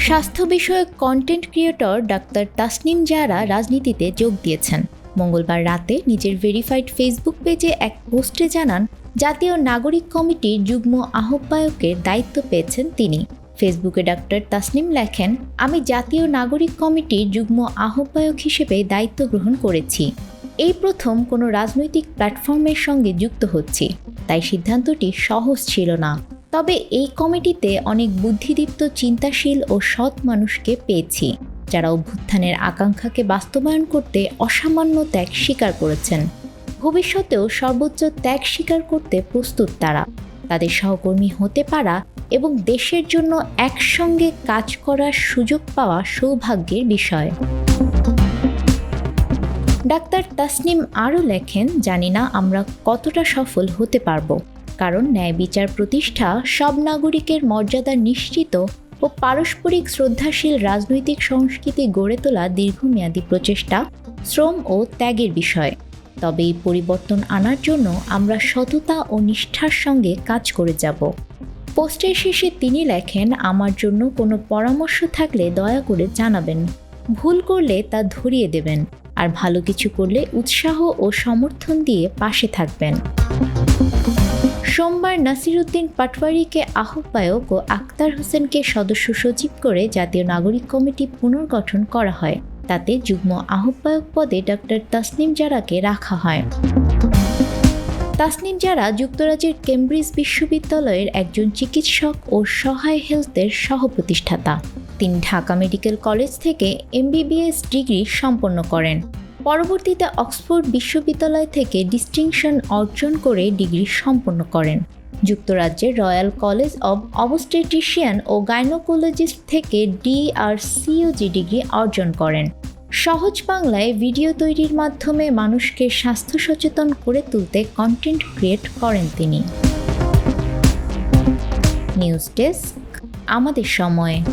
স্বাস্থ্য বিষয়ক content creator doctor Tasnim জারা রাজনীতিতে যোগ দিয়েছেন। মঙ্গলবার রাতে নিজের ভেরিফাইড ফেসবুক পেজে এক পোস্টে জানান, জাতীয় নাগরিক কমিটির যুগ্ম আহ্বায়কের দায়িত্ব পেয়েছেন তিনি। ফেসবুকে ডাক্তার তাসনিম লেখেন, আমি জাতীয় নাগরিক কমিটির যুগ্ম আহ্বায়ক হিসেবে দায়িত্ব গ্রহণ করেছি। এই প্রথম কোনো রাজনৈতিক প্ল্যাটফর্মের সঙ্গে যুক্ত হচ্ছি, তাই সিদ্ধান্তটি সহজ ছিল না। তবে এই কমিটিতে অনেক বুদ্ধিদীপ্ত, চিন্তাশীল ও সৎ মানুষকে পেয়েছি, যারা অভ্যুত্থানের আকাঙ্ক্ষাকে বাস্তবায়ন করতে অসামান্য ত্যাগ স্বীকার করেছেন। ভবিষ্যতেও সর্বোচ্চ ত্যাগ স্বীকার করতে প্রস্তুত তারা। তাদের সহকর্মী হতে পারা এবং দেশের জন্য একসঙ্গে কাজ করার সুযোগ পাওয়া সৌভাগ্যের বিষয়। ডাক্তার তাসনিম আরও লেখেন, জানি না আমরা কতটা সফল হতে পারব, কারণ ন্যায় বিচার প্রতিষ্ঠা, সব নাগরিকের মর্যাদা নিশ্চিত ও পারস্পরিক শ্রদ্ধাশীল রাজনৈতিক সংস্কৃতি গড়ে তোলা দীর্ঘমেয়াদী প্রচেষ্টা, শ্রম ও ত্যাগের বিষয়। তবে এই পরিবর্তন আনার জন্য আমরা সততা ও নিষ্ঠার সঙ্গে কাজ করে যাব। পোস্টের শেষে তিনি লেখেন, আমার জন্য কোনো পরামর্শ থাকলে দয়া করে জানাবেন। ভুল করলে তা ধরিয়ে দেবেন, আর ভালো কিছু করলে উৎসাহ ও সমর্থন দিয়ে পাশে থাকবেন। সোমবার নাসিরউদ্দিন পাটওয়ারিকে আহ্বায়ক ও আক্তার হোসেনকে সদস্য সচিব করে জাতীয় নাগরিক কমিটি পুনর্গঠন করা হয়। তাতে যুগ্ম আহ্বায়ক পদে ডাক্তার তাসনিম জারাকে রাখা হয়। তাসনিম জারা যুক্তরাজ্যের কেমব্রিজ বিশ্ববিদ্যালয়ের একজন চিকিৎসক ও সহায় হেলথের সহ-প্রতিষ্ঠাতা। তিনি ঢাকা মেডিকেল কলেজ থেকে MBBS ডিগ্রি সম্পন্ন করেন। পরবর্তীতে অক্সফোর্ড বিশ্ববিদ্যালয় থেকে ডিস্টিংশন অর্জন করে ডিগ্রি সম্পন্ন করেন। যুক্তরাজ্যের রয়্যাল কলেজ অব অবস্টেট্রিশিয়ান ও গাইনোকোলজিস্ট থেকে DRCOG ডিগ্রি অর্জন করেন। সহজ বাংলায় ভিডিও তৈরির মাধ্যমে মানুষকে স্বাস্থ্য সচেতন করে তুলতে কন্টেন্ট ক্রিয়েট করেন তিনি। নিউজ ডেস্ক, আমাদের সময়।